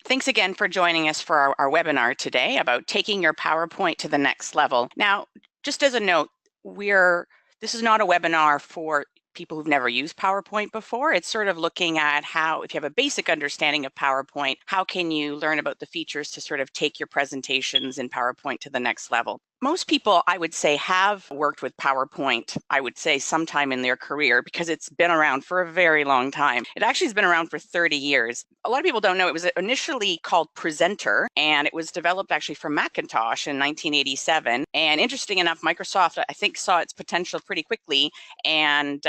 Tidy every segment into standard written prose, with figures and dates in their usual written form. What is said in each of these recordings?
Thanks again for joining us for our webinar today about taking your PowerPoint to the next level. Now, just as a note, this is not a webinar for people who've never used PowerPoint before. It's sort of looking at how, if you have a basic understanding of PowerPoint, how can you learn about the features to sort of take your presentations in PowerPoint to the next level. Most people, I would say, have worked with PowerPoint, I would say, sometime in their career because it's been around for a very long time. It actually has been around for 30 years. A lot of people don't know it was initially called Presenter, and it was developed actually for Macintosh in 1987. And interesting enough, Microsoft, I think, saw its potential pretty quickly and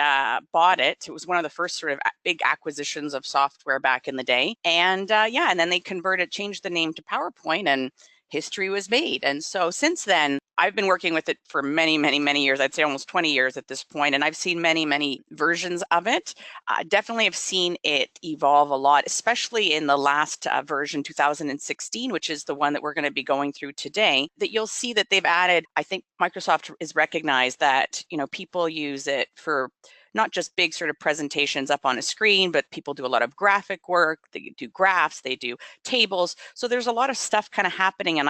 bought it. It was one of the first sort of big acquisitions of software back in the day. And and then they changed the name to PowerPoint, and history was made. And so since then, I've been working with it for many, many, many years. I'd say almost 20 years at this point, and I've seen many, many versions of it. Definitely have seen it evolve a lot, especially in the last version, 2016, which is the one that we're going to be going through today, that you'll see that they've added, I think Microsoft is recognized that, people use it for not just big sort of presentations up on a screen, but people do a lot of graphic work, they do graphs, they do tables. So there's a lot of stuff kind of happening. And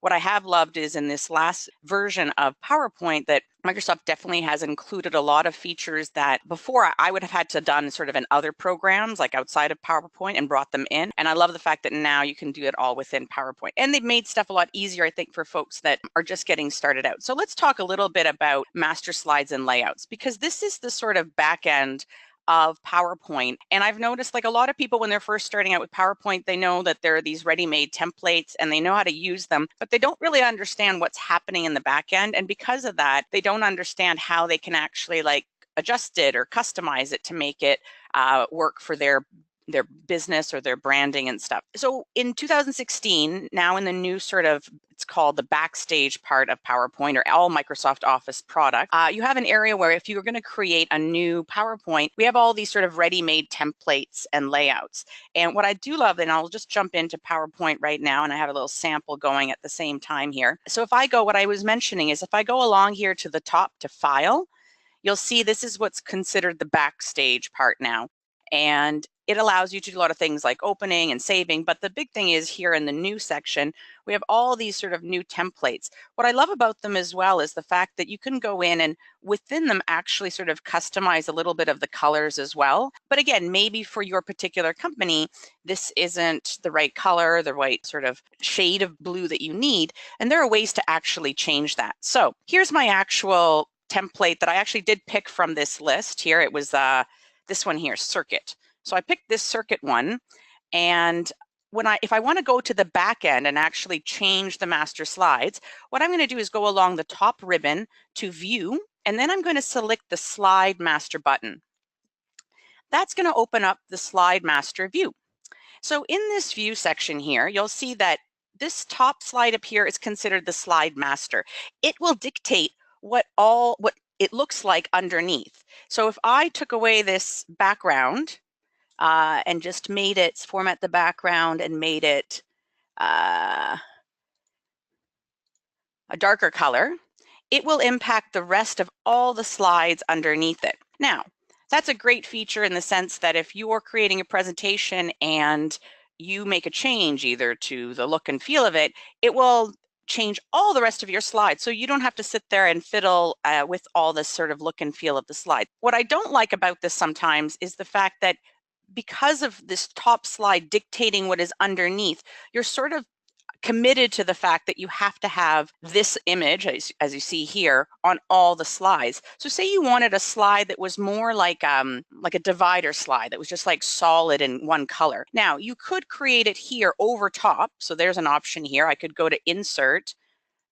what I have loved is in this last version of PowerPoint that Microsoft definitely has included a lot of features that before I would have had to done sort of in other programs like outside of PowerPoint and brought them in. And I love the fact that now you can do it all within PowerPoint. And they've made stuff a lot easier, I think, for folks that are just getting started out. So let's talk a little bit about master slides and layouts, because this is the sort of back end of PowerPoint. And I've noticed like a lot of people when they're first starting out with PowerPoint, they know that there are these ready-made templates and they know how to use them, but they don't really understand what's happening in the back end. And because of that, they don't understand how they can actually like adjust it or customize it to make it work for their business or their branding and stuff. So in 2016, now in the new sort of, it's called the backstage part of PowerPoint or all Microsoft Office products, you have an area where if you're going to create a new PowerPoint, we have all these sort of ready-made templates and layouts. And what I do love, and I'll just jump into PowerPoint right now, and I have a little sample going at the same time here. So if I go, what I was mentioning is if I go along here to the top to File, you'll see this is what's considered the backstage part now. And it allows you to do a lot of things like opening and saving. But the big thing is here in the new section, we have all these sort of new templates. What I love about them as well is the fact that you can go in and within them actually sort of customize a little bit of the colors as well. But again, maybe for your particular company, this isn't the right color, the right sort of shade of blue that you need. And there are ways to actually change that. So here's my actual template that I actually did pick from this list here. It was this one here, circuit. So I picked this circuit one, and if I want to go to the back end and actually change the master slides, what I'm going to do is go along the top ribbon to view, and then I'm going to select the slide master button. That's going to open up the slide master view. So in this view section here, you'll see that this top slide up here is considered the slide master. It will dictate what it looks like underneath. So if I took away this background and just format the background and made it a darker color, it will impact the rest of all the slides underneath it. Now, that's a great feature in the sense that if you're creating a presentation and you make a change either to the look and feel of it, it will change all the rest of your slides. So you don't have to sit there and fiddle with all this sort of look and feel of the slide. What I don't like about this sometimes is the fact that because of this top slide dictating what is underneath, you're sort of committed to the fact that you have to have this image, as you see here, on all the slides. So say you wanted a slide that was more like a divider slide that was just like solid in one color. Now, you could create it here over top. So there's an option here. I could go to Insert.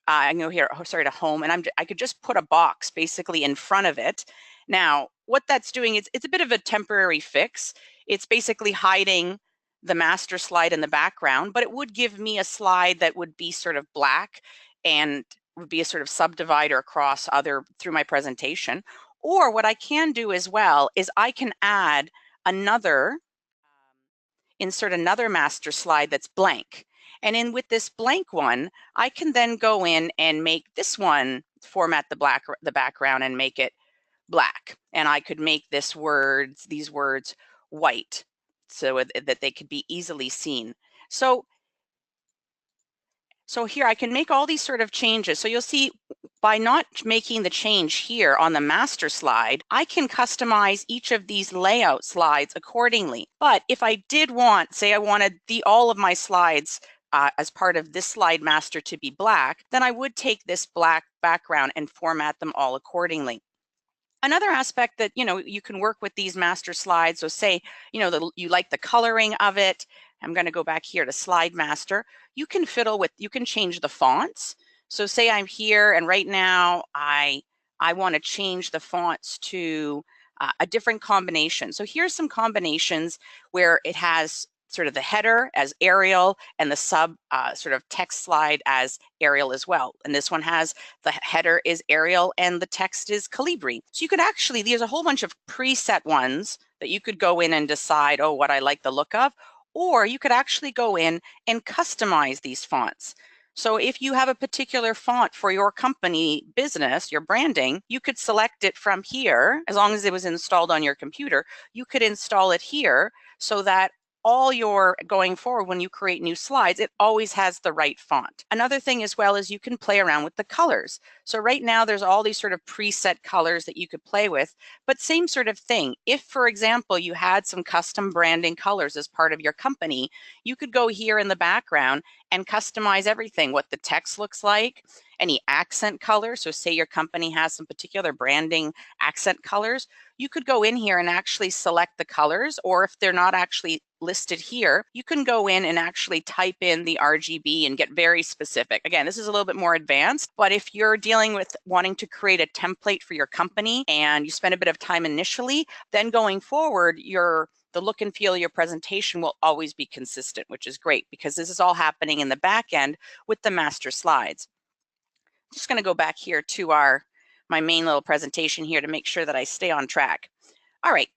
I can go here, to Home, and I could just put a box basically in front of it. Now, what that's doing is it's a bit of a temporary fix. It's basically hiding the master slide in the background, but it would give me a slide that would be sort of black and would be a sort of subdivider across through my presentation. Or what I can do as well is I can add insert another master slide that's blank. And with this blank one, I can then go in and make this one, format the background and make it black. And I could make these words white so that they could be easily seen. So here I can make all these sort of changes. So you'll see by not making the change here on the master slide, I can customize each of these layout slides accordingly. But if I did want, say I wanted all of my slides as part of this slide master to be black, then I would take this black background and format them all accordingly. Another aspect that, you can work with these master slides. So say, you like the coloring of it. I'm going to go back here to slide master. You can you can change the fonts. So say I'm here and right now I want to change the fonts to a different combination. So here's some combinations where it has sort of the header as Arial and the sub sort of text slide as Arial as well. And this one has the header is Arial and the text is Calibri. So you could actually, there's a whole bunch of preset ones that you could go in and decide, oh, what I like the look of, or you could actually go in and customize these fonts. So if you have a particular font for your company business, your branding, you could select it from here. As long as it was installed on your computer, you could install it here so that all your going forward, when you create new slides, it always has the right font. Another thing as well is you can play around with the colors. So right now there's all these sort of preset colors that you could play with, but same sort of thing. If, for example, you had some custom branding colors as part of your company, you could go here in the background and customize everything, what the text looks like, any accent colors. So say your company has some particular branding accent colors, you could go in here and actually select the colors, or if they're not actually listed here, you can go in and actually type in the RGB and get very specific. Again, this is a little bit more advanced, but if you're dealing with wanting to create a template for your company and you spend a bit of time initially, then going forward, the look and feel of your presentation will always be consistent, which is great because this is all happening in the back end with the master slides. I'm just going to go back here to my main little presentation here to make sure that I stay on track. All right.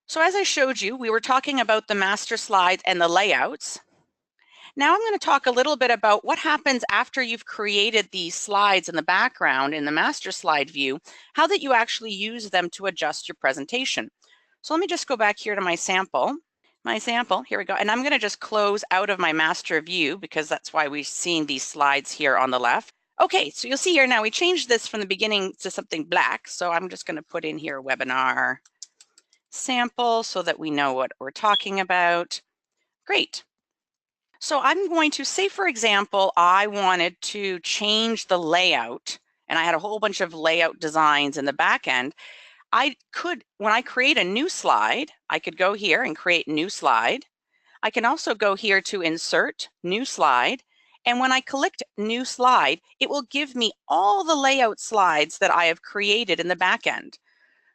So as I showed you, we were talking about the master slides and the layouts. Now I'm going to talk a little bit about what happens after you've created these slides in the background in the master slide view, how that you actually use them to adjust your presentation. So let me just go back here to my sample. Here we go. And I'm going to just close out of my master view because that's why we've seen these slides here on the left. Okay, so you'll see here now we changed this from the beginning to something black. So I'm just going to put in here webinar sample so that we know what we're talking about. Great. So I'm going to say, for example, I wanted to change the layout and I had a whole bunch of layout designs in the back end. I could, when I create a new slide, I could go here and create new slide. I can also go here to insert new slide. And when I click new slide, it will give me all the layout slides that I have created in the back end.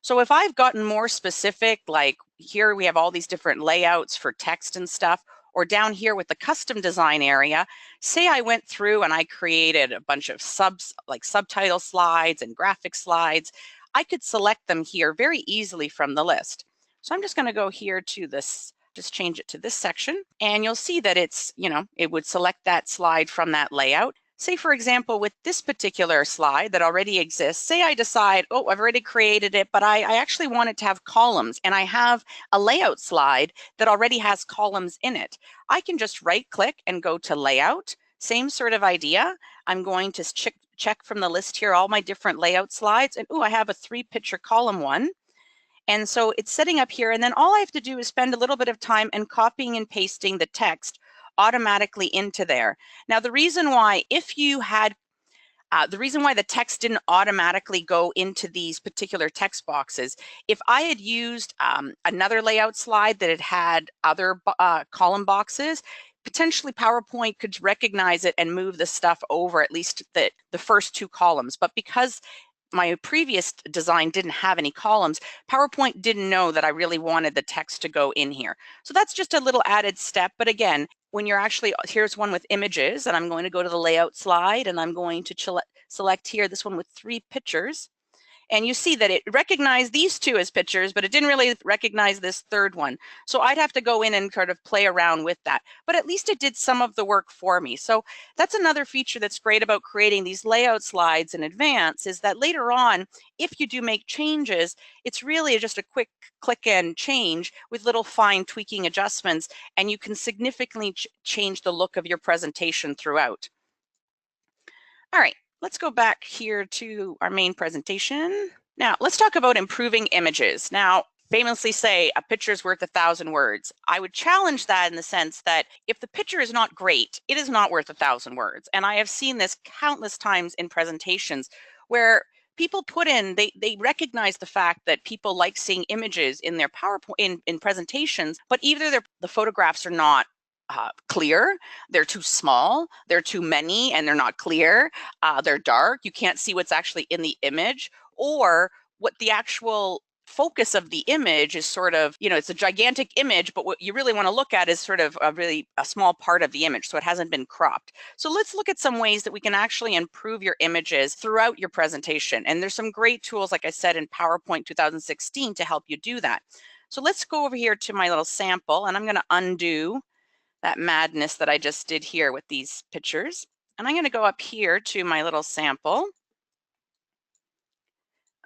So if I've gotten more specific, like here we have all these different layouts for text and stuff, or down here with the custom design area, say I went through and I created a bunch of subtitle slides and graphic slides, I could select them here very easily from the list. So I'm just going to go here to this, just change it to this section, and you'll see that it's, it would select that slide from that layout. Say, for example, with this particular slide that already exists, say I decide, oh, I've already created it, but I actually want it to have columns, and I have a layout slide that already has columns in it. I can just right-click and go to Layout. Same sort of idea. I'm going to check from the list here all my different layout slides, and I have a 3-picture column one. And so it's setting up here, and then all I have to do is spend a little bit of time and copying and pasting the text automatically into there. Now, the reason why, the reason why the text didn't automatically go into these particular text boxes, if I had used another layout slide that had other column boxes, potentially PowerPoint could recognize it and move the stuff over, at least the first 2 columns. But because my previous design didn't have any columns, PowerPoint didn't know that I really wanted the text to go in here. So that's just a little added step. But again, when you're actually, here's one with images, and I'm going to go to the layout slide and I'm going to select here this one with 3 pictures. And you see that it recognized these two as pictures, but it didn't really recognize this third one. So I'd have to go in and sort of play around with that. But at least it did some of the work for me. So that's another feature that's great about creating these layout slides in advance, is that later on, if you do make changes, it's really just a quick click and change with little fine tweaking adjustments, and you can significantly change the look of your presentation throughout. All right, let's go back here to our main presentation. Now, let's talk about improving images. Now, famously say a picture is worth 1,000 words. I would challenge that in the sense that if the picture is not great, it is not worth 1,000 words. And I have seen this countless times in presentations where people put in, they recognize the fact that people like seeing images in their PowerPoint, in presentations, but either the photographs are not clear, they're too small, they're too many, and they're not clear, they're dark, you can't see what's actually in the image, or what the actual focus of the image is sort of, it's a gigantic image, but what you really want to look at is sort of a small part of the image, so it hasn't been cropped. So let's look at some ways that we can actually improve your images throughout your presentation. And there's some great tools, like I said, in PowerPoint 2016 to help you do that. So let's go over here to my little sample, and I'm going to undo that madness that I just did here with these pictures. And I'm going to go up here to my little sample.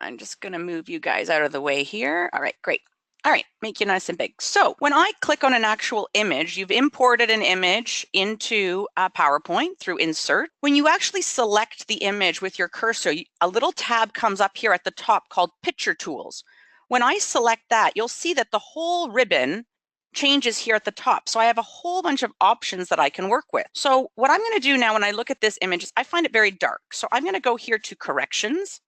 I'm just going to move you guys out of the way here. All right, great. All right, make you nice and big. So when I click on an actual image, you've imported an image into PowerPoint through Insert. When you actually select the image with your cursor, a little tab comes up here at the top called Picture Tools. When I select that, you'll see that the whole ribbon changes here at the top. So I have a whole bunch of options that I can work with. So what I'm going to do now when I look at this image is I find it very dark. So I'm going to go here to Corrections.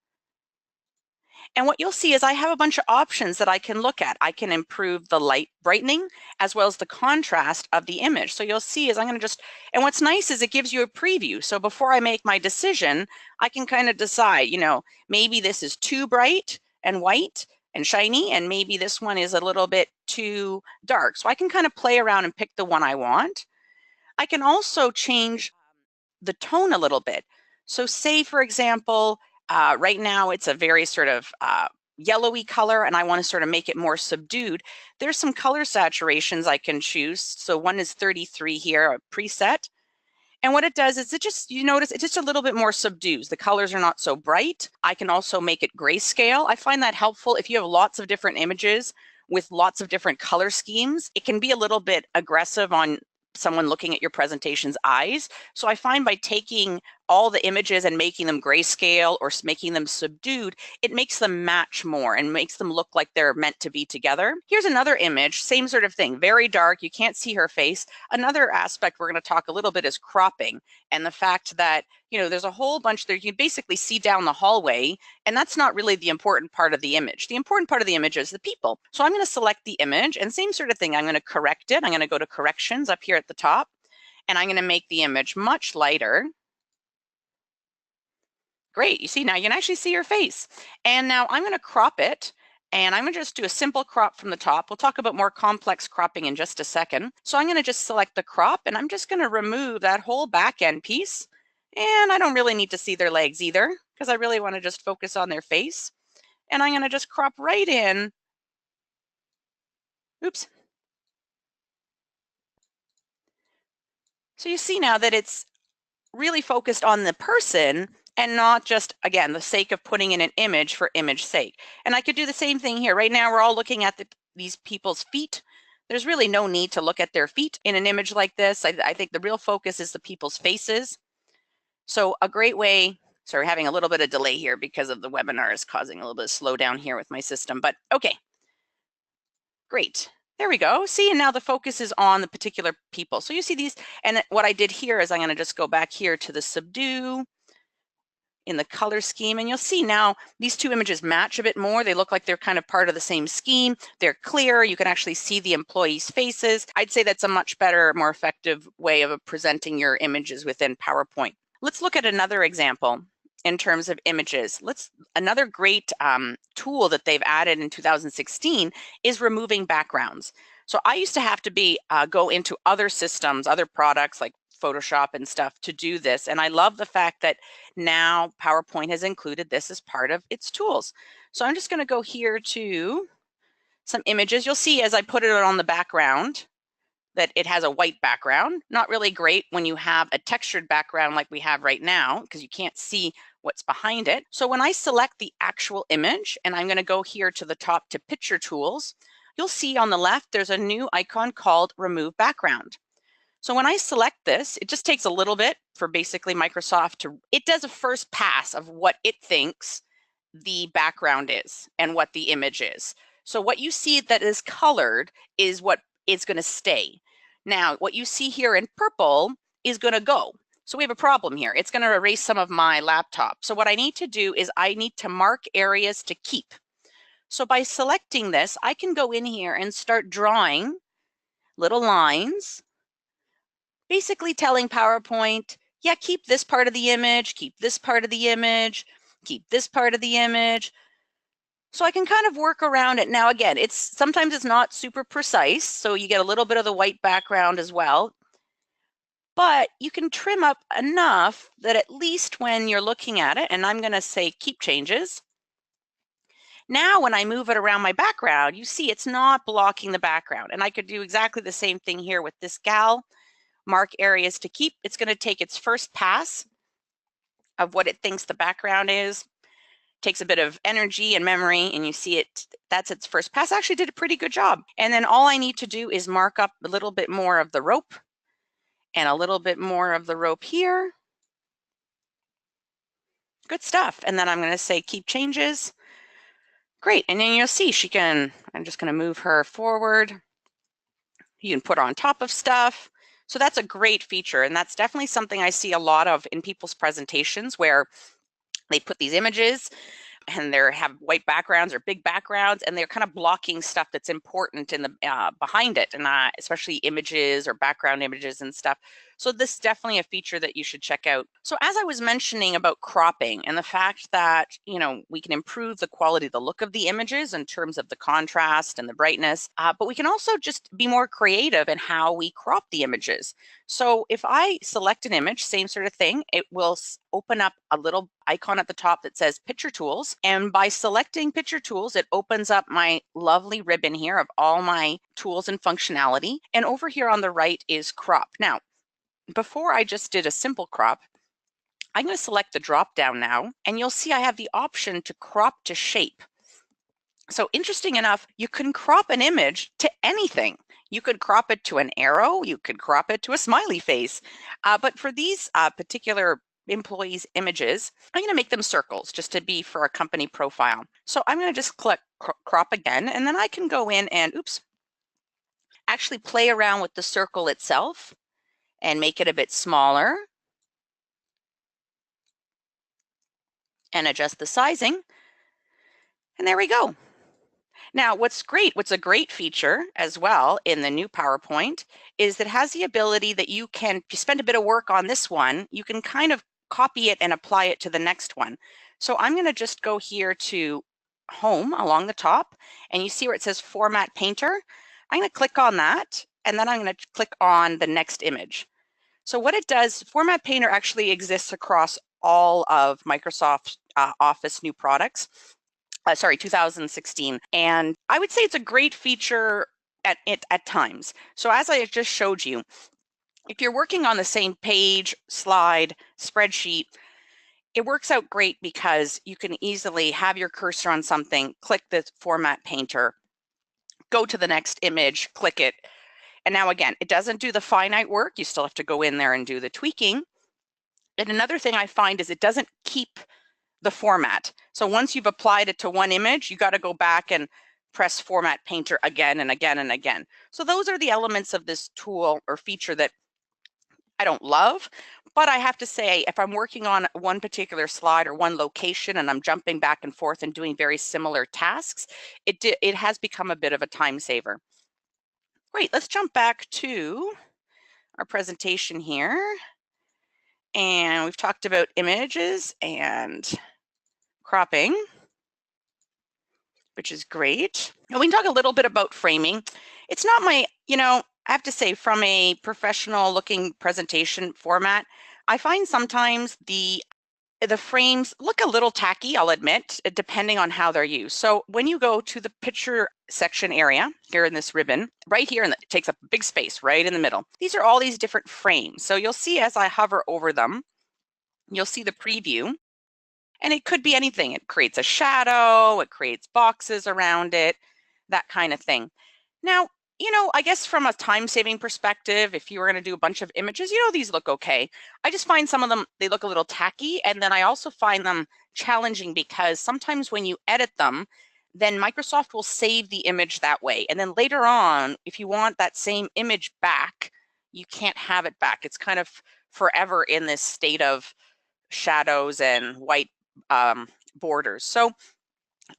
And what you'll see is I have a bunch of options that I can look at. I can improve the light brightening as well as the contrast of the image. So you'll see is I'm going to and what's nice is it gives you a preview. So before I make my decision, I can kind of decide, maybe this is too bright and white and shiny, and maybe this one is a little bit too dark. So I can kind of play around and pick the one I want. I can also change the tone a little bit. So say, for example, right now it's a very sort of yellowy color, and I want to sort of make it more subdued. There's some color saturations I can choose. So one is 33 here, a preset. And what it does is you notice it just a little bit more subdues. The colors are not so bright. I can also make it grayscale. I find that helpful if you have lots of different images with lots of different color schemes. It can be a little bit aggressive on someone looking at your presentation's eyes. So I find by taking all the images and making them grayscale or making them subdued, it makes them match more and makes them look like they're meant to be together. Here's another image, same sort of thing, very dark, you can't see her face. Another aspect we're going to talk a little bit is cropping, and the fact that, there's a whole bunch there. You basically see down the hallway, and that's not really the important part of the image. The important part of the image is the people. So I'm going to select the image, and same sort of thing, I'm going to correct it. I'm going to go to Corrections up here at the top, and I'm going to make the image much lighter. Great, you see now you can actually see your face. And now I'm going to crop it, and I'm going to just do a simple crop from the top. We'll talk about more complex cropping in just a second. So I'm going to just select the crop, and I'm just going to remove that whole back end piece. And I don't really need to see their legs either, because I really want to just focus on their face. And I'm going to just crop right in. Oops. So you see now that it's really focused on the person and not just, again, the sake of putting in an image for image sake. And I could do the same thing here. Right now, we're all looking at these people's feet. There's really no need to look at their feet in an image like this. I think the real focus is the people's faces. So a great way, sorry, having a little bit of delay here because of the webinar is causing a little bit of slowdown here with my system, but okay, great. There we go. See, and now the focus is on the particular people. So you see these, and what I did here is I'm going to just go back here to the subdue in the color scheme, and you'll see now these two images match a bit more. They look like they're kind of part of the same scheme. They're clear. You can actually see the employees' faces. I'd say that's a much better, more effective way of presenting your images within PowerPoint. Let's look at another example in terms of images. Another great tool that they've added in 2016 is removing backgrounds. So I used to have to go into other systems, other products like Photoshop and stuff to do this. And I love the fact that now PowerPoint has included this as part of its tools. So I'm just going to go here to some images. You'll see as I put it on the background that it has a white background. Not really great when you have a textured background like we have right now, because you can't see what's behind it. So when I select the actual image, and I'm going to go here to the top to Picture Tools, you'll see on the left there's a new icon called Remove Background. So when I select this, it just takes a little bit for basically Microsoft to, it does a first pass of what it thinks the background is and what the image is. So what you see that is colored is what is going to stay. Now, what you see here in purple is going to go. So we have a problem here. It's going to erase some of my laptop. So what I need to do is I need to mark areas to keep. So by selecting this, I can go in here and start drawing little lines, basically telling PowerPoint, yeah, keep this part of the image, keep this part of the image, keep this part of the image. So I can kind of work around it. Now, again, sometimes it's not super precise, so you get a little bit of the white background as well. But you can trim up enough that at least when you're looking at it, and I'm going to say keep changes. Now, when I move it around my background, you see it's not blocking the background. And I could do exactly the same thing here with this gal. Mark areas to keep. It's going to take its first pass of what it thinks the background is. Takes a bit of energy and memory, and you see it, that's its first pass. Actually did a pretty good job. And then all I need to do is mark up a little bit more of the rope and a little bit more of the rope here. Good stuff. And then I'm going to say keep changes. Great. And then you'll see I'm just going to move her forward. You can put her on top of stuff. So that's a great feature. And that's definitely something I see a lot of in people's presentations where they put these images and they have white backgrounds or big backgrounds, and they're kind of blocking stuff that's important in the behind it, and especially images or background images and stuff. So this is definitely a feature that you should check out. So as I was mentioning about cropping and the fact that, we can improve the quality, the look of the images in terms of the contrast and the brightness, but we can also just be more creative in how we crop the images. So if I select an image, same sort of thing, it will open up a little icon at the top that says Picture Tools. And by selecting Picture Tools, it opens up my lovely ribbon here of all my tools and functionality. And over here on the right is Crop. Now, before I just did a simple crop, I'm going to select the drop down now, and you'll see I have the option to crop to shape. So interesting enough, you can crop an image to anything. You could crop it to an arrow, you could crop it to a smiley face. But for these particular employees' images, I'm going to make them circles just to be for a company profile. So I'm going to just click crop again, and then I can go in and, actually play around with the circle itself and make it a bit smaller and adjust the sizing. And there we go. Now, what's a great feature as well in the new PowerPoint is that it has the ability that you spend a bit of work on this one, you can kind of copy it and apply it to the next one. So I'm going to just go here to Home along the top, and you see where it says Format Painter. I'm going to click on that, and then I'm going to click on the next image. So what it does, Format Painter actually exists across all of Microsoft Office new products. 2016. And I would say it's a great feature at times. So as I just showed you, if you're working on the same page, slide, spreadsheet, it works out great because you can easily have your cursor on something, click the Format Painter, go to the next image, click it. And now again, it doesn't do the finite work. You still have to go in there and do the tweaking. And another thing I find is it doesn't keep the format. So once you've applied it to one image, you got to go back and press Format Painter again and again and again. So those are the elements of this tool or feature that I don't love, but I have to say, if I'm working on one particular slide or one location and I'm jumping back and forth and doing very similar tasks, it has become a bit of a time saver. Great, let's jump back to our presentation here. And we've talked about images and cropping, which is great. And we can talk a little bit about framing. It's not my, I have to say, from a professional looking presentation format, I find sometimes the frames look a little tacky, I'll admit, depending on how they're used. So when you go to the picture section area here in this ribbon, right here, and it takes up a big space right in the middle. These are all these different frames. So you'll see as I hover over them, you'll see the preview, and it could be anything. It creates a shadow, it creates boxes around it, that kind of thing. Now, I guess from a time-saving perspective, if you were going to do a bunch of images, these look okay. I just find some of them, they look a little tacky. And then I also find them challenging because sometimes when you edit them, then Microsoft will save the image that way. And then later on, if you want that same image back, you can't have it back. It's kind of forever in this state of shadows and white borders. So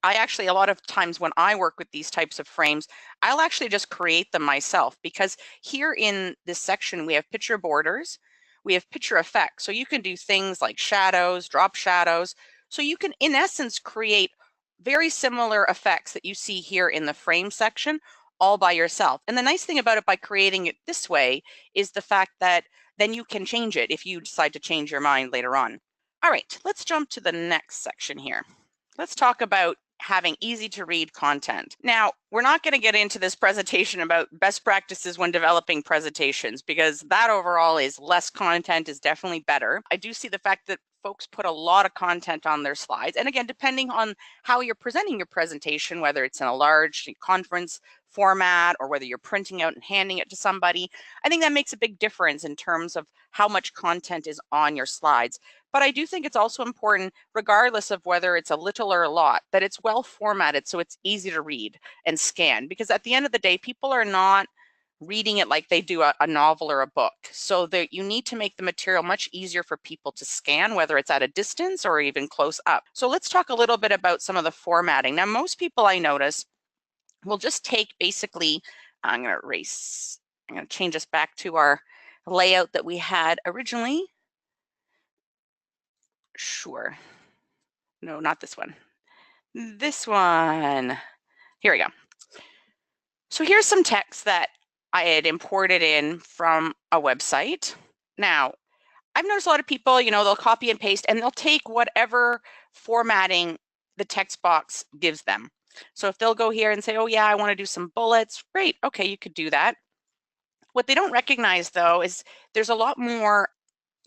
I actually, a lot of times when I work with these types of frames, I'll actually just create them myself, because here in this section, we have picture borders, we have picture effects. So you can do things like shadows, drop shadows. So you can, in essence, create very similar effects that you see here in the frame section all by yourself. And the nice thing about it by creating it this way is the fact that then you can change it if you decide to change your mind later on. All right, let's jump to the next section here. Let's talk about having easy to read content. Now, we're not going to get into this presentation about best practices when developing presentations, because that overall is less content is definitely better. I do see the fact that folks put a lot of content on their slides. And again, depending on how you're presenting your presentation, whether it's in a large conference format or whether you're printing out and handing it to somebody, I think that makes a big difference in terms of how much content is on your slides. But I do think it's also important, regardless of whether it's a little or a lot, that it's well formatted so it's easy to read and scan. Because at the end of the day, people are not reading it like they do a novel or a book. So that you need to make the material much easier for people to scan, whether it's at a distance or even close up. So let's talk a little bit about some of the formatting. Now, most people I notice will just take basically, I'm going to change us back to our layout that we had originally. Sure. No, not this one. This one. Here we go. So here's some text that I had imported in from a website. Now, I've noticed a lot of people, they'll copy and paste and they'll take whatever formatting the text box gives them. So if they'll go here and say, oh yeah, I want to do some bullets, great, okay, you could do that. What they don't recognize though is there's a lot more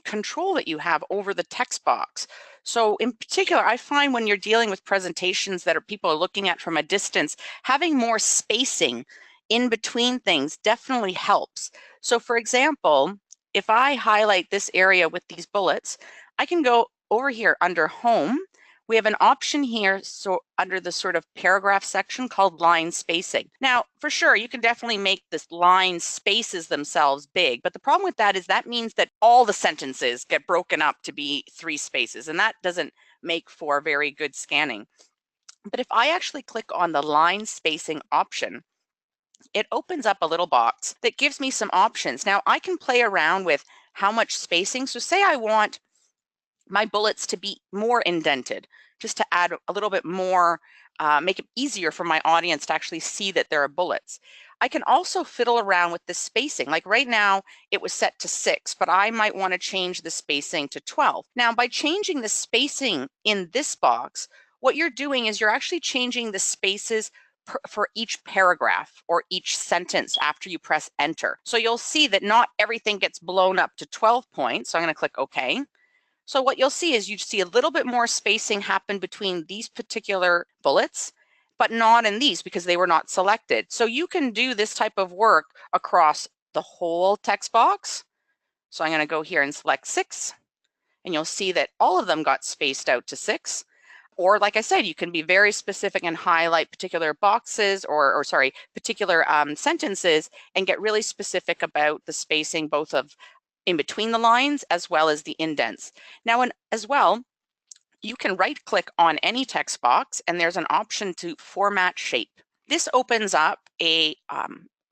control that you have over the text box. So in particular, I find when you're dealing with presentations that people are looking at from a distance, having more spacing in between things definitely helps. So for example, if I highlight this area with these bullets, I can go over here under Home. We have an option here, so under the sort of paragraph section called line spacing. Now, for sure, you can definitely make this line spaces themselves big, but the problem with that is that means that all the sentences get broken up to be 3 spaces, and that doesn't make for very good scanning. But if I actually click on the line spacing option, it opens up a little box that gives me some options. Now, I can play around with how much spacing. So say I want my bullets to be more indented, just to add a little bit more, make it easier for my audience to actually see that there are bullets. I can also fiddle around with the spacing. Like right now, it was set to 6, but I might want to change the spacing to 12. Now, by changing the spacing in this box, what you're doing is you're actually changing the spaces for each paragraph or each sentence after you press enter. So you'll see that not everything gets blown up to 12 points. So I'm going to click OK. So what you'll see is you see a little bit more spacing happen between these particular bullets, but not in these because they were not selected. So you can do this type of work across the whole text box. So I'm going to go here and select 6, and you'll see that all of them got spaced out to 6. Or like I said, you can be very specific and highlight particular boxes or particular sentences and get really specific about the spacing, both of in between the lines as well as the indents. Now, as well, you can right click on any text box and there's an option to format shape. This opens up a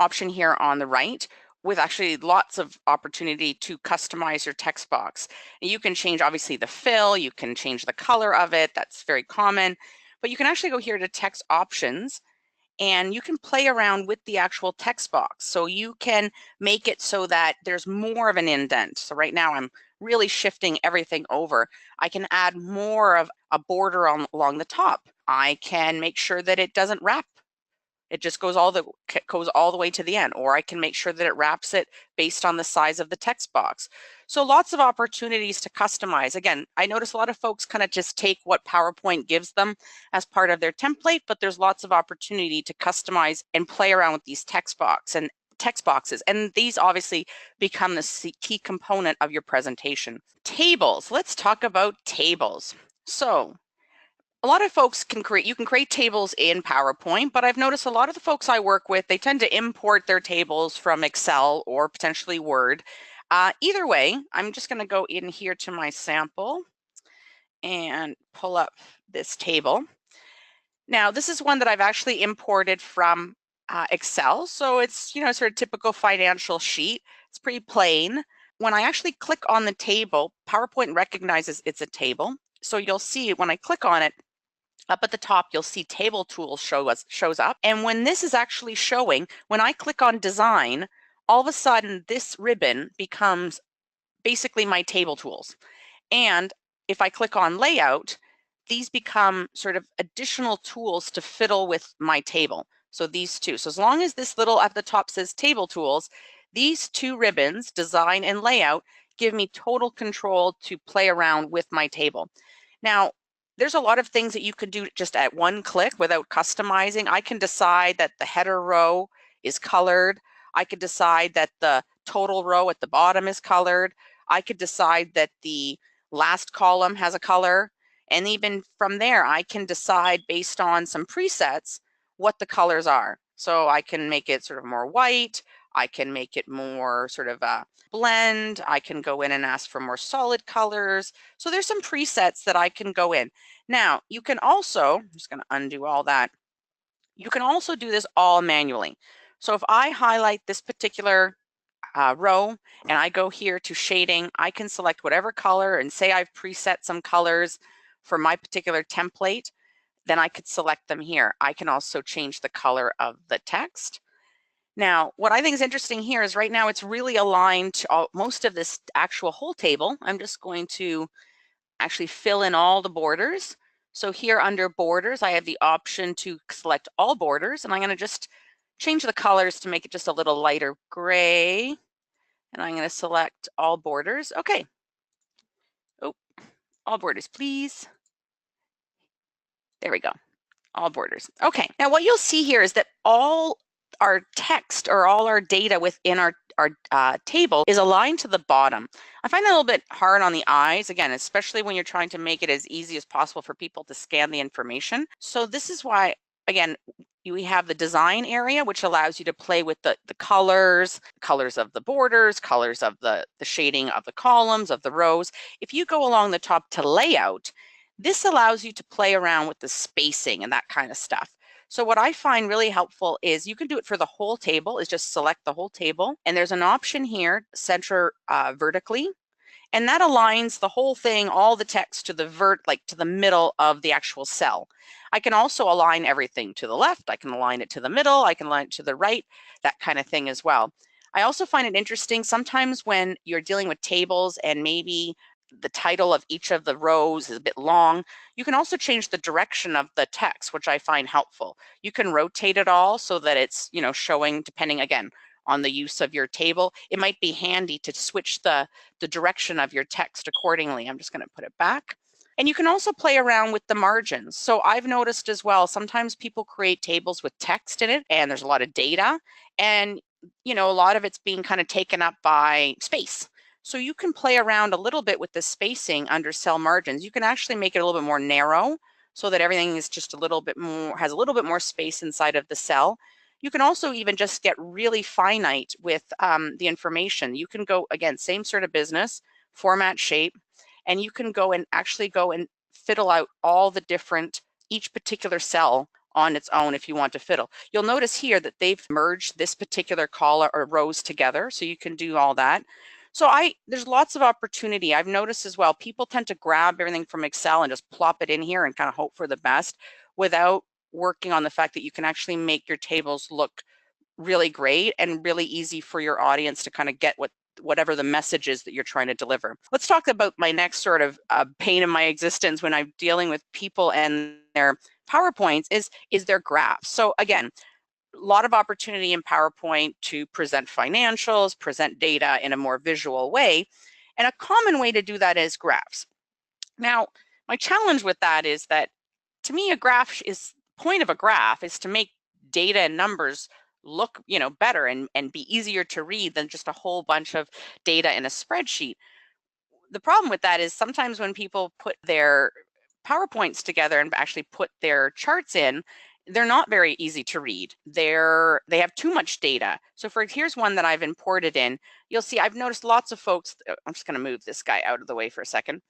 option here on the right with actually lots of opportunity to customize your text box. And you can change obviously the fill, you can change the color of it, that's very common, but you can actually go here to text options and you can play around with the actual text box. So you can make it so that there's more of an indent. So right now I'm really shifting everything over. I can add more of a border along the top. I can make sure that it doesn't wrap. It just goes all the way to the end, or I can make sure that it wraps it based on the size of the text box. So lots of opportunities to customize. Again, I notice a lot of folks kind of just take what PowerPoint gives them as part of their template, but there's lots of opportunity to customize and play around with these text boxes. And these obviously become the key component of your presentation. Tables. Let's talk about tables. So a lot of folks you can create tables in PowerPoint, but I've noticed a lot of the folks I work with, they tend to import their tables from Excel or potentially Word. Either way, I'm just going to go in here to my sample and pull up this table. Now, this is one that I've actually imported from Excel. So it's, sort of typical financial sheet. It's pretty plain. When I actually click on the table, PowerPoint recognizes it's a table. So you'll see when I click on it, up at the top, you'll see Table Tools shows up. And when this is actually showing, when I click on Design, all of a sudden this ribbon becomes basically my Table Tools. And if I click on Layout, these become sort of additional tools to fiddle with my table. So these two. So as long as this little at the top says Table Tools, these two ribbons, Design and Layout, give me total control to play around with my table. Now, there's a lot of things that you can do just at one click without customizing. I can decide that the header row is colored. I could decide that the total row at the bottom is colored. I could decide that the last column has a color. And even from there, I can decide based on some presets what the colors are. So I can make it sort of more white. I can make it more sort of a blend. I can go in and ask for more solid colors. So there's some presets that I can go in. Now, you can also, I'm just going to undo all that. You can also do this all manually. So if I highlight this particular row and I go here to shading, I can select whatever color and say I've preset some colors for my particular template, then I could select them here. I can also change the color of the text. Now, what I think is interesting here is right now it's really aligned to most of this actual whole table. I'm just going to actually fill in all the borders. So here under borders, I have the option to select all borders, and I'm going to just change the colors to make it just a little lighter gray. And I'm going to select all borders. Okay. Oh, all borders, please. There we go. All borders. Okay. Now what you'll see here is that all our text or all our data within our table is aligned to the bottom. I find that a little bit hard on the eyes, again, especially when you're trying to make it as easy as possible for people to scan the information. So this is why, again, we have the design area, which allows you to play with the colors of the borders, colors of the shading of the columns, of the rows. If you go along the top to layout, this allows you to play around with the spacing and that kind of stuff. So what I find really helpful is you can do it for the whole table, is just select the whole table. And there's an option here, center vertically. And that aligns the whole thing, all the text to the middle of the actual cell. I can also align everything to the left. I can align it to the middle. I can align it to the right, that kind of thing as well. I also find it interesting sometimes when you're dealing with tables and maybe the title of each of the rows is a bit long, you can also change the direction of the text, which I find helpful. You can rotate it all so that it's, showing, depending again on the use of your table. It might be handy to switch the direction of your text accordingly. I'm just going to put it back. And you can also play around with the margins. So I've noticed as well, sometimes people create tables with text in it and there's a lot of data and, a lot of it's being kind of taken up by space. So you can play around a little bit with the spacing under cell margins. You can actually make it a little bit more narrow so that everything is just a little bit more, has a little bit more space inside of the cell. You can also even just get really finite with the information. You can go, again, same sort of business, format shape, and you can go and actually go and fiddle out all the different, each particular cell on its own if you want to fiddle. You'll notice here that they've merged this particular column or rows together, so you can do all that. So there's lots of opportunity. I've noticed as well, people tend to grab everything from Excel and just plop it in here and kind of hope for the best without working on the fact that you can actually make your tables look really great and really easy for your audience to kind of get whatever the message is that you're trying to deliver. Let's talk about my next sort of pain in my existence when I'm dealing with people and their PowerPoints is their graphs. So again, a lot of opportunity in PowerPoint to present financials, present data in a more visual way. And a common way to do that is graphs. Now, my challenge with that is that to me, point of a graph is to make data and numbers look, better and be easier to read than just a whole bunch of data in a spreadsheet. The problem with that is sometimes when people put their PowerPoints together and actually put their charts in, they're not very easy to read. They have too much data. So here's one that I've imported in. You'll see I've noticed lots of folks. I'm just going to move this guy out of the way for a second.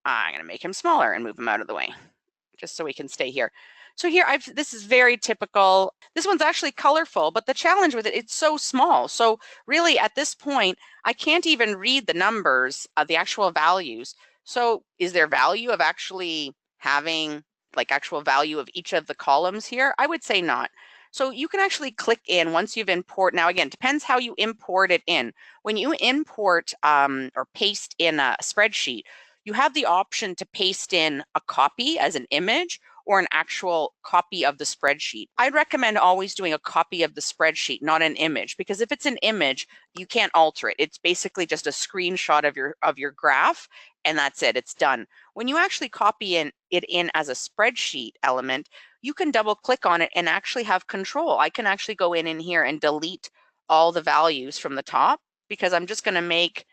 I'm going to make him smaller and move him out of the way, just so we can stay here. So here, this is very typical. This one's actually colorful, but the challenge with it's so small. So really at this point, I can't even read the numbers of the actual values. So is there value of actually having actual value of each of the columns here? I would say not. So you can actually click in once you've import. Now again, depends how you import it in. When you import or paste in a spreadsheet, you have the option to paste in a copy as an image or an actual copy of the spreadsheet. I'd recommend always doing a copy of the spreadsheet, not an image, because if it's an image, you can't alter it. It's basically just a screenshot of your graph, and that's it, it's done. When you actually copy it in as a spreadsheet element, you can double click on it and actually have control. I can actually go in here and delete all the values from the top, because I'm just gonna make,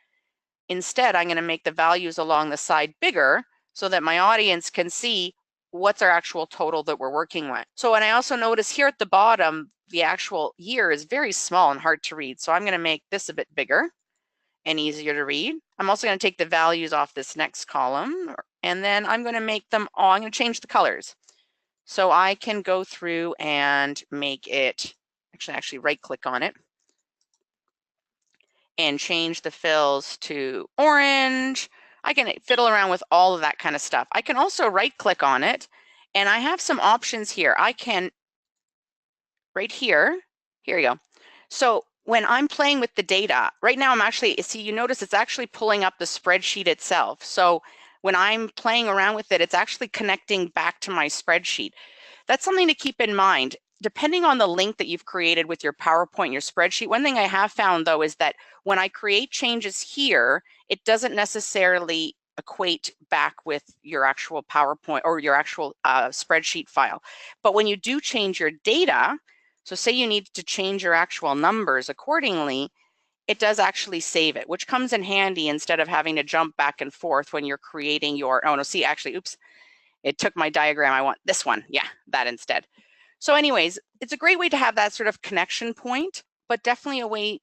instead, I'm going to make the values along the side bigger so that my audience can see what's our actual total that we're working with. So, and I also notice here at the bottom, the actual year is very small and hard to read. So I'm going to make this a bit bigger and easier to read. I'm also going to take the values off this next column, and then I'm going to make them all, I'm going to change the colors. So I can go through and make it, actually right click on it, and change the fills to orange. I can fiddle around with all of that kind of stuff. I can also right click on it, and I have some options here. I can, right here you go. So when I'm playing with the data, right now I'm actually, see, you notice it's actually pulling up the spreadsheet itself. So when I'm playing around with it, it's actually connecting back to my spreadsheet. That's something to keep in mind. Depending on the link that you've created with your PowerPoint, your spreadsheet, one thing I have found though is that when I create changes here, it doesn't necessarily equate back with your actual PowerPoint or your actual spreadsheet file. But when you do change your data, so say you need to change your actual numbers accordingly, it does actually save it, which comes in handy instead of having to jump back and forth when you're creating your, oh no, see, actually, oops, it took my diagram. I want this one. Yeah, that instead. So anyways, it's a great way to have that sort of connection point, but definitely a way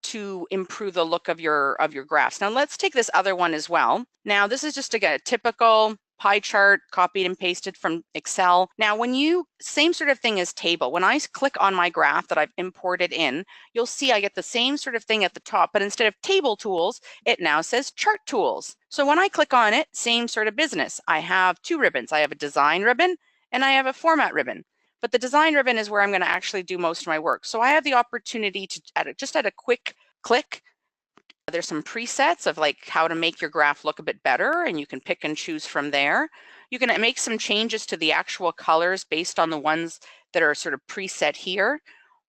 to improve the look of your graphs. Now let's take this other one as well. Now this is just a typical pie chart copied and pasted from Excel. Now when you, same sort of thing as table, when I click on my graph that I've imported in, you'll see I get the same sort of thing at the top, but instead of table tools, it now says chart tools. So when I click on it, same sort of business. I have two ribbons. I have a design ribbon and I have a format ribbon. But the design ribbon is where I'm going to actually do most of my work. So I have the opportunity to, just at a quick click, there's some presets of how to make your graph look a bit better, and you can pick and choose from there. You can make some changes to the actual colors based on the ones that are sort of preset here.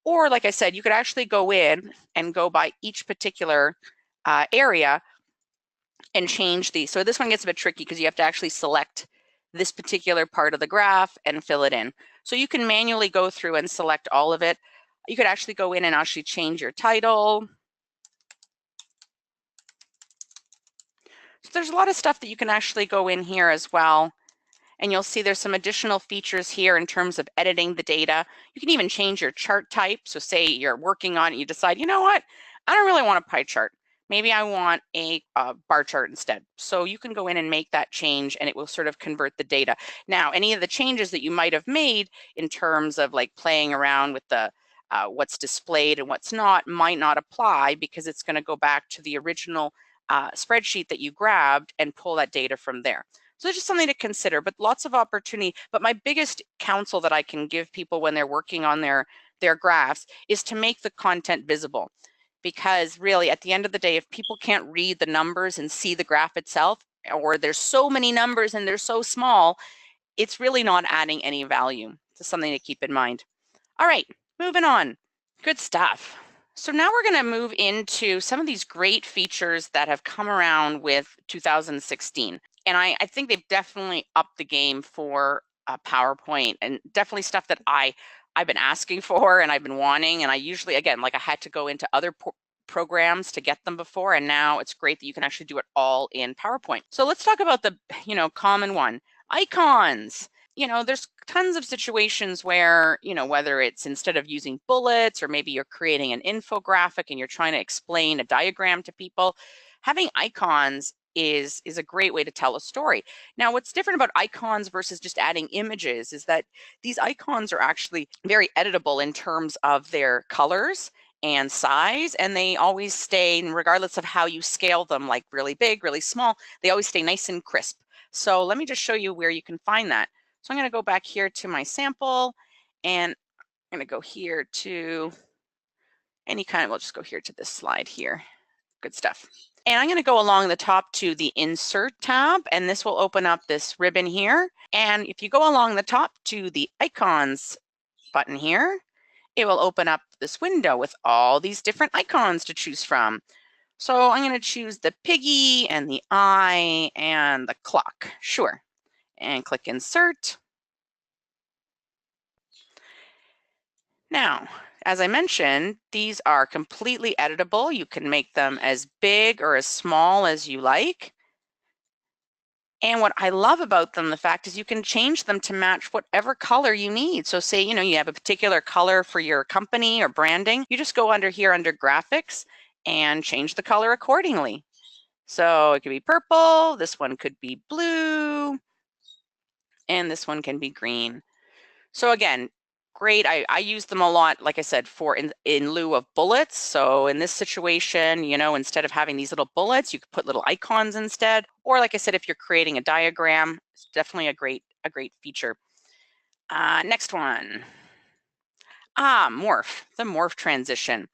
Or like I said, you could actually go in and go by each particular area and change these. So this one gets a bit tricky because you have to actually select this particular part of the graph and fill it in. So you can manually go through and select all of it. You could actually go in and actually change your title. So there's a lot of stuff that you can actually go in here as well. And you'll see there's some additional features here in terms of editing the data. You can even change your chart type. So say you're working on it, you decide, you know what, I don't really want a pie chart. Maybe I want a bar chart instead. So you can go in and make that change and it will sort of convert the data. Now, any of the changes that you might have made in terms of playing around with the what's displayed and what's not might not apply because it's going to go back to the original spreadsheet that you grabbed and pull that data from there. So it's just something to consider, but lots of opportunity. But my biggest counsel that I can give people when they're working on their graphs is to make the content visible. Because really, at the end of the day, if people can't read the numbers and see the graph itself, or there's so many numbers and they're so small, it's really not adding any value. So something to keep in mind. All right, moving on. Good stuff. So now we're going to move into some of these great features that have come around with 2016. And I think they've definitely upped the game for PowerPoint, and definitely stuff that I've been asking for and I've been wanting. And I usually, again, like I had to go into other programs to get them before, and now it's great that you can actually do it all in PowerPoint. So let's talk about the common one, icons. There's tons of situations where, whether it's instead of using bullets, or maybe you're creating an infographic and you're trying to explain a diagram to people, having icons is a great way to tell a story. Now, what's different about icons versus just adding images is that these icons are actually very editable in terms of their colors and size, and they always stay, regardless of how you scale them, like really big, really small, they always stay nice and crisp. So let me just show you where you can find that. So I'm going to go back here to my sample, and I'm going to go here to we'll just go here to this slide here. Good stuff. And I'm going to go along the top to the Insert tab, and this will open up this ribbon here. And if you go along the top to the Icons button here, it will open up this window with all these different icons to choose from. So I'm going to choose the piggy and the eye and the clock. Sure. And click Insert. Now, as I mentioned, these are completely editable. You can make them as big or as small as you like. And what I love about them, the fact is you can change them to match whatever color you need. So say, you have a particular color for your company or branding, you just go under here under graphics and change the color accordingly. So it could be purple, this one could be blue, and this one can be green. So again, great. I use them a lot, like I said, for in lieu of bullets. So in this situation, instead of having these little bullets, you could put little icons instead. Or like I said, if you're creating a diagram, it's definitely a great feature. Next one. Morph, the Morph Transition.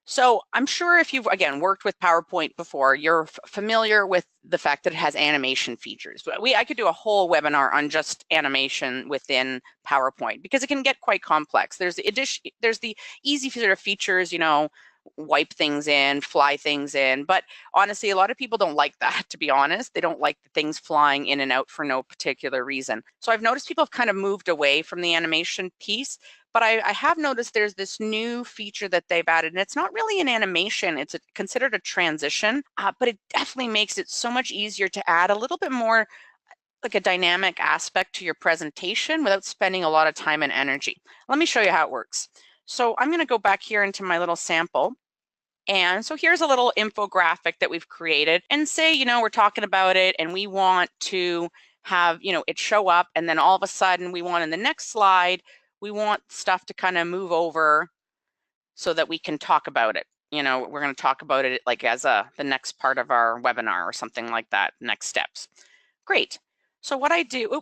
So I'm sure if you've, again, worked with PowerPoint before, you're familiar with the fact that it has animation features. But I could do a whole webinar on just animation within PowerPoint because it can get quite complex. There's the easy sort of features, wipe things in, fly things in. But honestly, a lot of people don't like that, to be honest. They don't like the things flying in and out for no particular reason. So I've noticed people have kind of moved away from the animation piece. But I have noticed there's this new feature that they've added, and it's not really an animation, it's considered a transition, but it definitely makes it so much easier to add a little bit more like a dynamic aspect to your presentation without spending a lot of time and energy. Let me show you how it works. So I'm going to go back here into my little sample. And so here's a little infographic that we've created, and say, we're talking about it and we want to have, it show up, and then all of a sudden we want in the next slide, we want stuff to kind of move over so that we can talk about it. We're going to talk about it like as the next part of our webinar or something like that, next steps. Great. So what I do,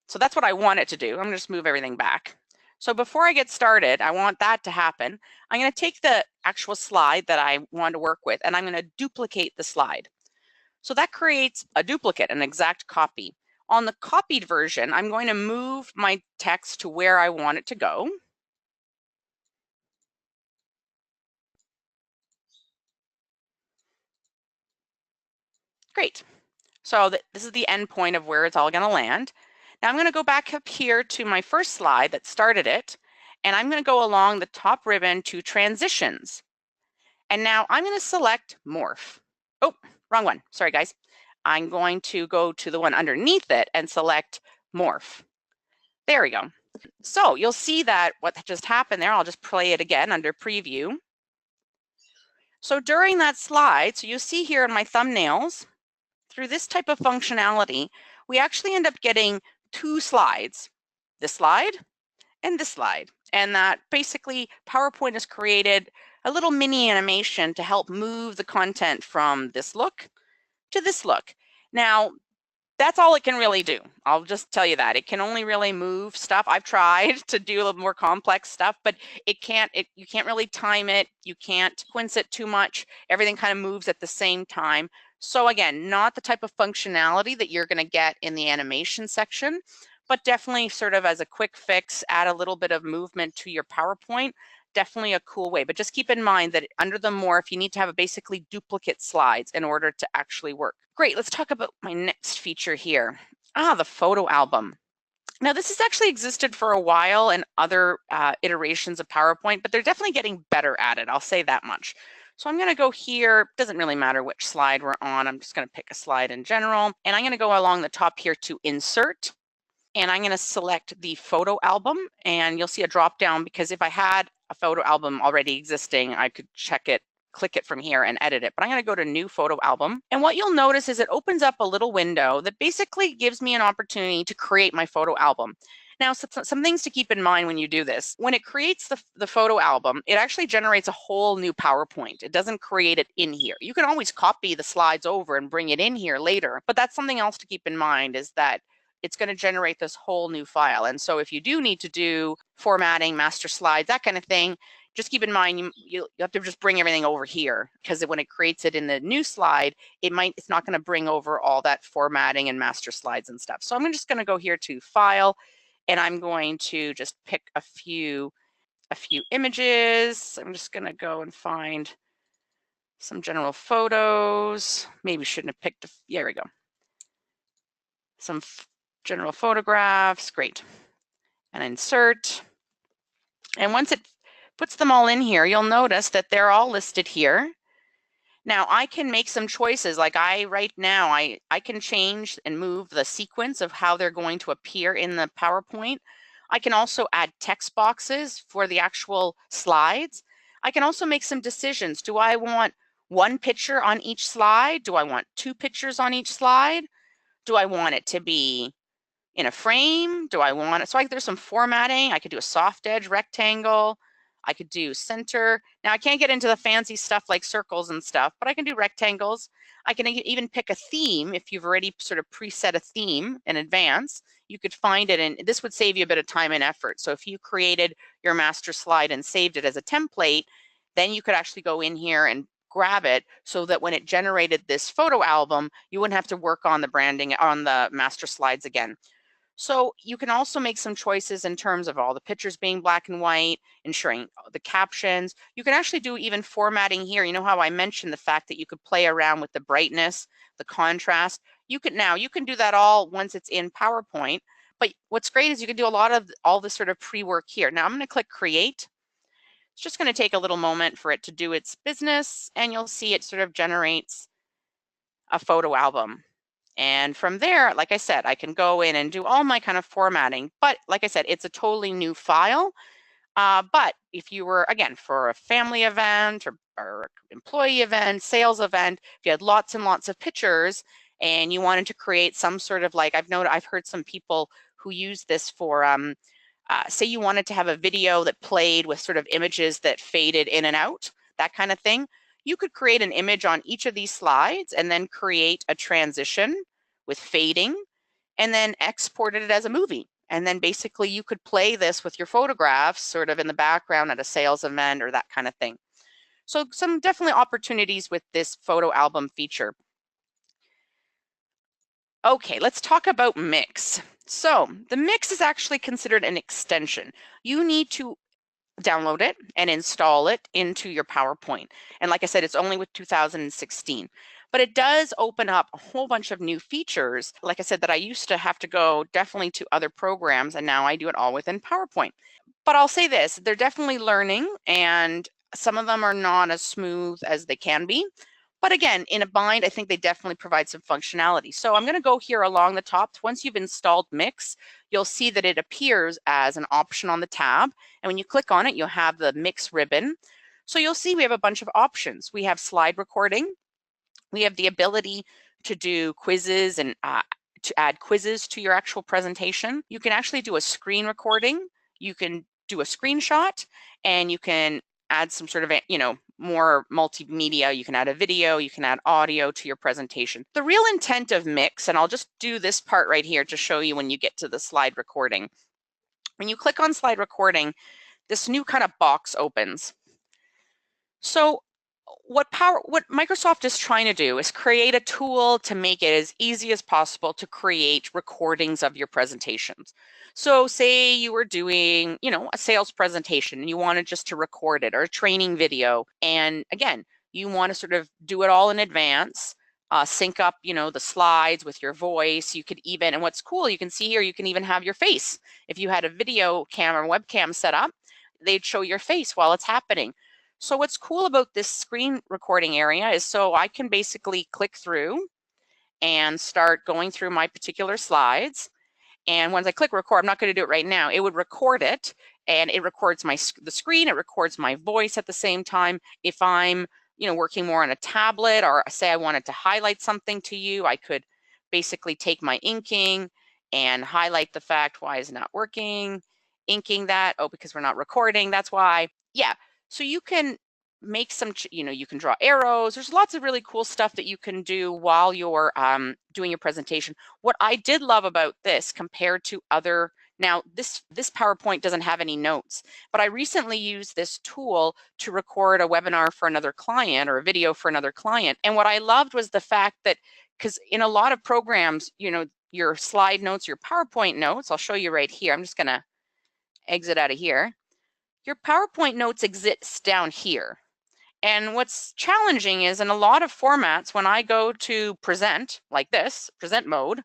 so that's what I want it to do. I'm going to just move everything back. So before I get started, I want that to happen. I'm going to take the actual slide that I want to work with, and I'm going to duplicate the slide. So that creates a duplicate, an exact copy. On the copied version, I'm going to move my text to where I want it to go. Great. So this is the end point of where it's all going to land. Now I'm going to go back up here to my first slide that started it, and I'm going to go along the top ribbon to transitions. And now I'm going to select Morph. Oh, wrong one. Sorry, guys. I'm going to go to the one underneath it and select Morph. There we go. So you'll see that what just happened there, I'll just play it again under preview. So during that slide, so you see here in my thumbnails, through this type of functionality, we actually end up getting two slides, this slide and this slide. And that basically PowerPoint has created a little mini animation to help move the content from this look to this look. Now, That's all it can really do. I'll just tell you that. It can only really move stuff. I've tried to do a little more complex stuff, but you can't really time it. You can't sequence it too much. Everything kind of moves at the same time. So again, not the type of functionality that you're going to get in the animation section, but definitely sort of as a quick fix, add a little bit of movement to your PowerPoint. Definitely a cool way, but just keep in mind that under the Morph, you need to have basically duplicate slides in order to actually work. Great, let's talk about my next feature here. The photo album. Now, this has actually existed for a while in other iterations of PowerPoint, but they're definitely getting better at it. I'll say that much. So I'm going to go here. Doesn't really matter which slide we're on. I'm just going to pick a slide in general, and I'm going to go along the top here to Insert. And I'm going to select the photo album, and you'll see a drop down because if I had a photo album already existing, I could check it, click it from here and edit it. But I'm going to go to New Photo Album. And what you'll notice is it opens up a little window that basically gives me an opportunity to create my photo album. Now, some things to keep in mind when you do this. When it creates the photo album, it actually generates a whole new PowerPoint. It doesn't create it in here. You can always copy the slides over and bring it in here later, but that's something else to keep in mind is that it's going to generate this whole new file. And so if you do need to do formatting, master slides, that kind of thing, just keep in mind you have to just bring everything over here because when it creates it in the new slide, it's not going to bring over all that formatting and master slides and stuff. So I'm just going to go here to File, and I'm going to just pick a few images. I'm just going to go and find some general photos. Maybe shouldn't have picked. There we go. Some general photographs, great. And insert. And once it puts them all in here, you'll notice that they're all listed here. Now I can make some choices, like right now, I can change and move the sequence of how they're going to appear in the PowerPoint. I can also add text boxes for the actual slides. I can also make some decisions. Do I want one picture on each slide? Do I want two pictures on each slide? Do I want it to be in a frame? Do I want it? So there's some formatting. I could do a soft edge rectangle. I could do center. Now I can't get into the fancy stuff like circles and stuff, but I can do rectangles. I can even pick a theme. If you've already sort of preset a theme in advance, you could find it, and this would save you a bit of time and effort. So if you created your master slide and saved it as a template, then you could actually go in here and grab it so that when it generated this photo album, you wouldn't have to work on the branding on the master slides again. So you can also make some choices in terms of all the pictures being black and white, ensuring the captions. You can actually do even formatting here. You know how I mentioned the fact that you could play around with the brightness, the contrast. You can do that all once it's in PowerPoint. But what's great is you can do a lot of all this sort of pre-work here. Now I'm going to click Create. It's just going to take a little moment for it to do its business, and you'll see it sort of generates a photo album. And from there, like I said, I can go in and do all my kind of formatting. But like I said, it's a totally new file. But if you were, again, for a family event or employee event, sales event, if you had lots and lots of pictures and you wanted to create some sort of I've heard some people who use this for, say you wanted to have a video that played with sort of images that faded in and out, that kind of thing. You could create an image on each of these slides and then create a transition with fading and then export it as a movie. And then basically you could play this with your photographs sort of in the background at a sales event or that kind of thing. So some definitely opportunities with this photo album feature. Okay, let's talk about Mix. So the Mix is actually considered an extension. You need to download it and install it into your PowerPoint. And like I said, it's only with 2016. But it does open up a whole bunch of new features. Like I said, that I used to have to go definitely to other programs, and now I do it all within PowerPoint. But I'll say this, they're definitely learning, and some of them are not as smooth as they can be. But again, in a bind, I think they definitely provide some functionality. So I'm going to go here along the top. Once you've installed Mix, you'll see that it appears as an option on the tab. And when you click on it, you'll have the Mix ribbon. So you'll see we have a bunch of options. We have slide recording. We have the ability to do quizzes and to add quizzes to your actual presentation. You can actually do a screen recording. You can do a screenshot, and you can add some sort of, more multimedia. You can add a video, you can add audio to your presentation. The real intent of Mix, and I'll just do this part right here to show you when you get to the slide recording. When you click on slide recording, this new kind of box opens. So what Microsoft is trying to do is create a tool to make it as easy as possible to create recordings of your presentations. So say you were doing, a sales presentation and you wanted just to record it, or a training video. And again, you want to sort of do it all in advance, sync up, the slides with your voice. You could even, and what's cool, you can see here, you can even have your face. If you had a video camera, webcam set up, they'd show your face while it's happening. So what's cool about this screen recording area is so I can basically click through and start going through my particular slides. And once I click record, I'm not going to do it right now, it would record it, and it records the screen, it records my voice at the same time. If I'm, working more on a tablet, or say I wanted to highlight something to you, I could basically take my inking and highlight the fact, why is it not working? Inking that, oh, because we're not recording, that's why. Yeah, so you can make some, you can draw arrows. There's lots of really cool stuff that you can do while you're doing your presentation. What I did love about this compared to other, now this PowerPoint doesn't have any notes, but I recently used this tool to record a webinar for another client, or a video for another client. And what I loved was the fact that, because in a lot of programs, your slide notes, your PowerPoint notes, I'll show you right here. I'm just going to exit out of here. Your PowerPoint notes exist down here. And what's challenging is, in a lot of formats, when I go to present, like this, present mode,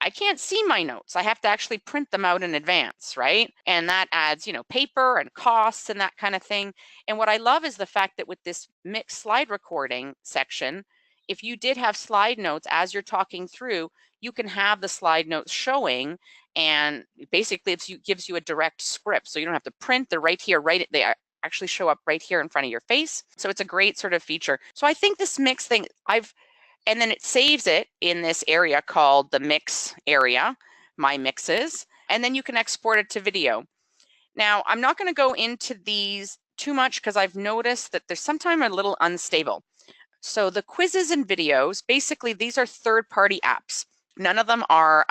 I can't see my notes. I have to actually print them out in advance, right? And that adds, paper and costs and that kind of thing. And what I love is the fact that with this mixed slide recording section, if you did have slide notes as you're talking through, you can have the slide notes showing, and basically it gives you a direct script. So you don't have to print, they're right here, they actually show up right here in front of your face. So it's a great sort of feature. So I think this mix thing, and then it saves it in this area called the mix area, my mixes, and then you can export it to video. Now, I'm not going to go into these too much because I've noticed that they're sometimes a little unstable. So the quizzes and videos, basically these are third-party apps. None of them are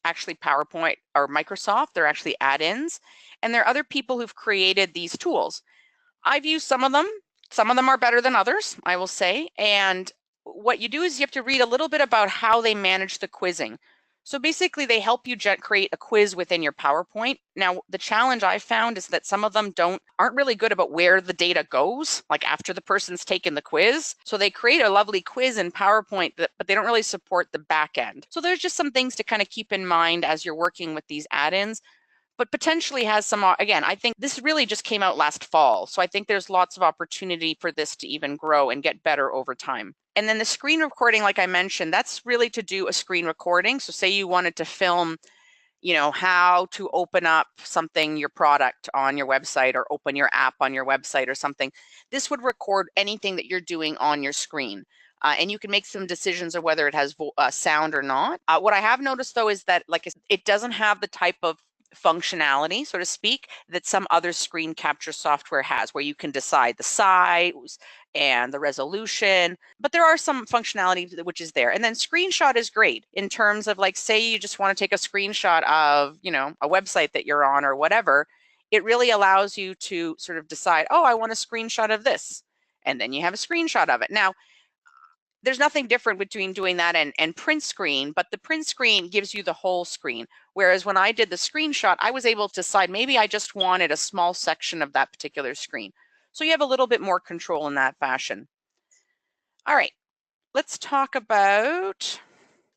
actually PowerPoint or Microsoft. They're actually add-ins, and there are other people who've created these tools. I've used some of them. Some of them are better than others, I will say. And what you do is you have to read a little bit about how they manage the quizzing. So basically they help you create a quiz within your PowerPoint. Now, the challenge I've found is that some of them aren't really good about where the data goes, like after the person's taken the quiz. So they create a lovely quiz in PowerPoint, but they don't really support the back end. So there's just some things to kind of keep in mind as you're working with these add-ins, but potentially has some, again, I think this really just came out last fall. So I think there's lots of opportunity for this to even grow and get better over time. And then the screen recording, like I mentioned, that's really to do a screen recording. So say you wanted to film, how to open up something, your product on your website, or open your app on your website or something. This would record anything that you're doing on your screen. And you can make some decisions of whether it has sound or not. What I have noticed though is that, like, it doesn't have the type of functionality, so to speak, that some other screen capture software has, where you can decide the size and the resolution, but there are some functionality which is there. And then screenshot is great in terms of, like, say you just want to take a screenshot of, a website that you're on or whatever. It really allows you to sort of decide, oh, I want a screenshot of this, and then you have a screenshot of it. Now, there's nothing different between doing that and print screen, but the print screen gives you the whole screen. Whereas when I did the screenshot, I was able to decide maybe I just wanted a small section of that particular screen. So you have a little bit more control in that fashion. All right, let's talk about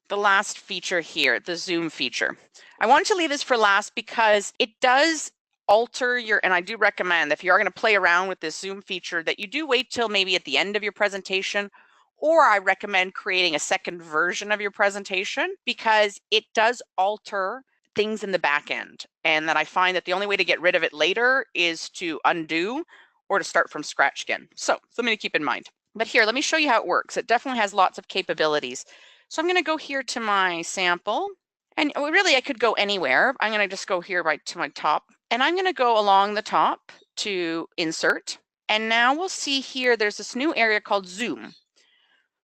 the last feature here, the zoom feature. I wanted to leave this for last because it does alter and I do recommend, if you are going to play around with this zoom feature, that you do wait till maybe at the end of your presentation, or I recommend creating a second version of your presentation, because it does alter things in the back end. And that I find that the only way to get rid of it later is to undo or to start from scratch again. So something to keep in mind. But here, let me show you how it works. It definitely has lots of capabilities. So I'm going to go here to my sample, and really I could go anywhere. I'm going to just go here right to my top, and I'm going to go along the top to insert. And now we'll see here, there's this new area called zoom.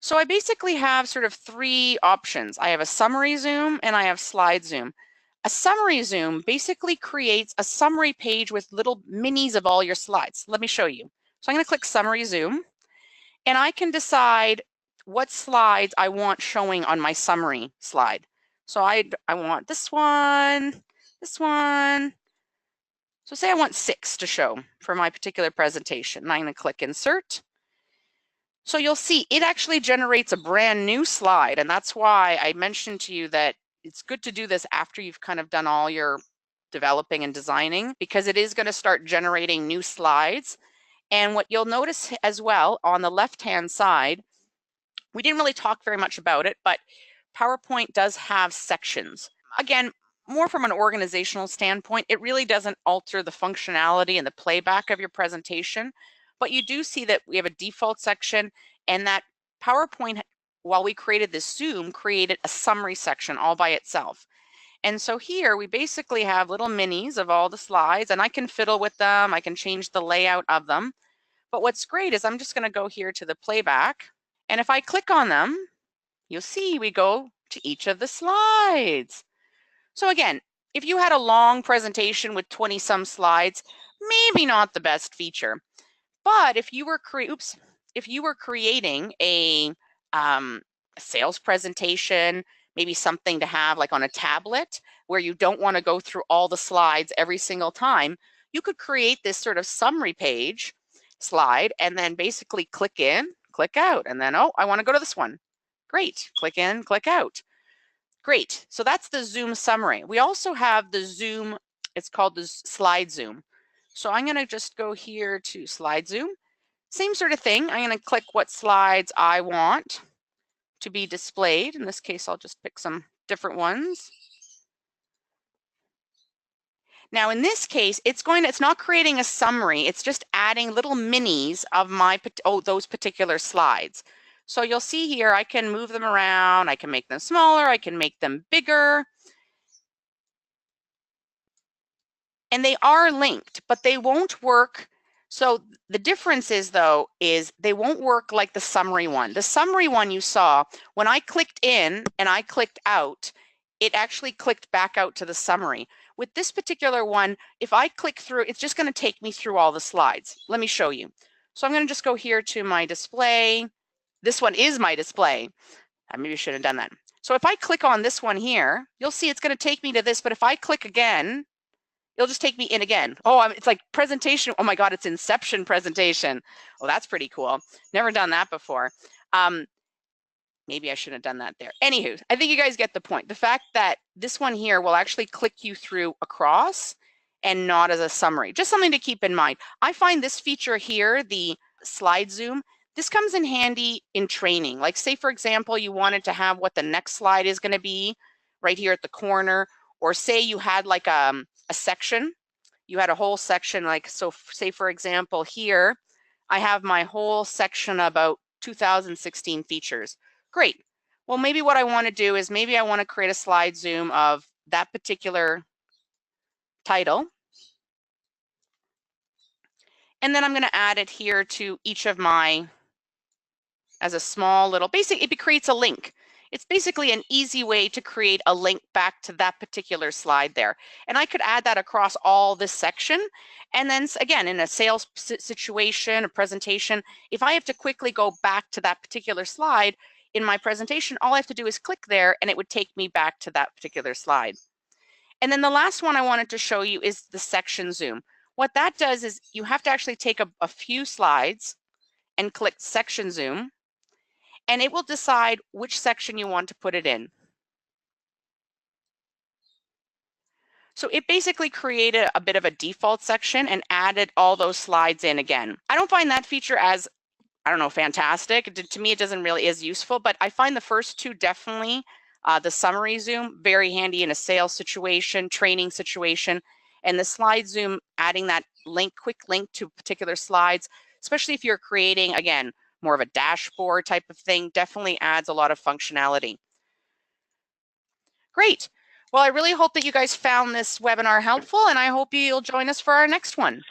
So I basically have sort of three options. I have a summary zoom and I have slide zoom. A summary zoom basically creates a summary page with little minis of all your slides. Let me show you. So I'm going to click summary zoom, and I can decide what slides I want showing on my summary slide. So I want this one. So say I want 6 to show for my particular presentation. And I'm going to click insert. So you'll see it actually generates a brand new slide, and that's why I mentioned to you that it's good to do this after you've kind of done all your developing and designing, because it is going to start generating new slides. And what you'll notice as well on the left-hand side, we didn't really talk very much about it, but PowerPoint does have sections. Again, more from an organizational standpoint, it really doesn't alter the functionality and the playback of your presentation. But you do see that we have a default section, and that PowerPoint, while we created this Zoom, created a summary section all by itself. And so here we basically have little minis of all the slides, and I can fiddle with them. I can change the layout of them. But what's great is I'm just going to go here to the playback. And if I click on them, you'll see we go to each of the slides. So again, if you had a long presentation with 20 some slides, maybe not the best feature. But if you were creating a sales presentation, maybe something to have like on a tablet where you don't want to go through all the slides every single time, you could create this sort of summary page slide and then basically click in, click out, and then, oh, I want to go to this one. Great, click in, click out. Great, so that's the Zoom summary. We also have the Zoom, it's called the slide zoom. So I'm going to just go here to slide zoom. Same sort of thing. I'm going to click what slides I want to be displayed. In this case, I'll just pick some different ones. Now, in this case, it's not creating a summary. It's just adding little minis of those particular slides. So you'll see here, I can move them around. I can make them smaller. I can make them bigger. And they are linked, but they won't work. So the difference is, though, is they won't work like the summary one. The summary one you saw, when I clicked in and I clicked out, it actually clicked back out to the summary. With this particular one, if I click through, it's just going to take me through all the slides. Let me show you. So I'm going to just go here to my display. This one is my display. I maybe should have done that. So if I click on this one here, you'll see it's going to take me to this, but if I click again, it'll just take me in again. Oh, it's like presentation. Oh my God, it's Inception presentation. Well, that's pretty cool. Never done that before. Maybe I shouldn't have done that there. Anywho, I think you guys get the point. The fact that this one here will actually click you through across and not as a summary. Just something to keep in mind. I find this feature here, the slide zoom, this comes in handy in training. Like say, for example, you wanted to have what the next slide is going to be right here at the corner, or say you had like a section, you had a whole section, like, so say for example here, I have my whole section about 2016 features. Great. Well, maybe what I want to do is maybe I want to create a slide zoom of that particular title. And then I'm going to add it here to each of my, as a small little, basically it creates a link. It's basically an easy way to create a link back to that particular slide there. And I could add that across all this section. And then again, in a sales situation, a presentation, if I have to quickly go back to that particular slide in my presentation, all I have to do is click there and it would take me back to that particular slide. And then the last one I wanted to show you is the section zoom. What that does is you have to actually take a few slides and click section zoom, and it will decide which section you want to put it in. So it basically created a bit of a default section and added all those slides in again. I don't find that feature as, I don't know, fantastic. To me, it doesn't really is useful, but I find the first two definitely, the summary zoom, very handy in a sales situation, training situation, and the slide zoom, adding that link, quick link to particular slides, especially if you're creating, again, more of a dashboard type of thing, definitely adds a lot of functionality. Great. Well, I really hope that you guys found this webinar helpful, and I hope you'll join us for our next one.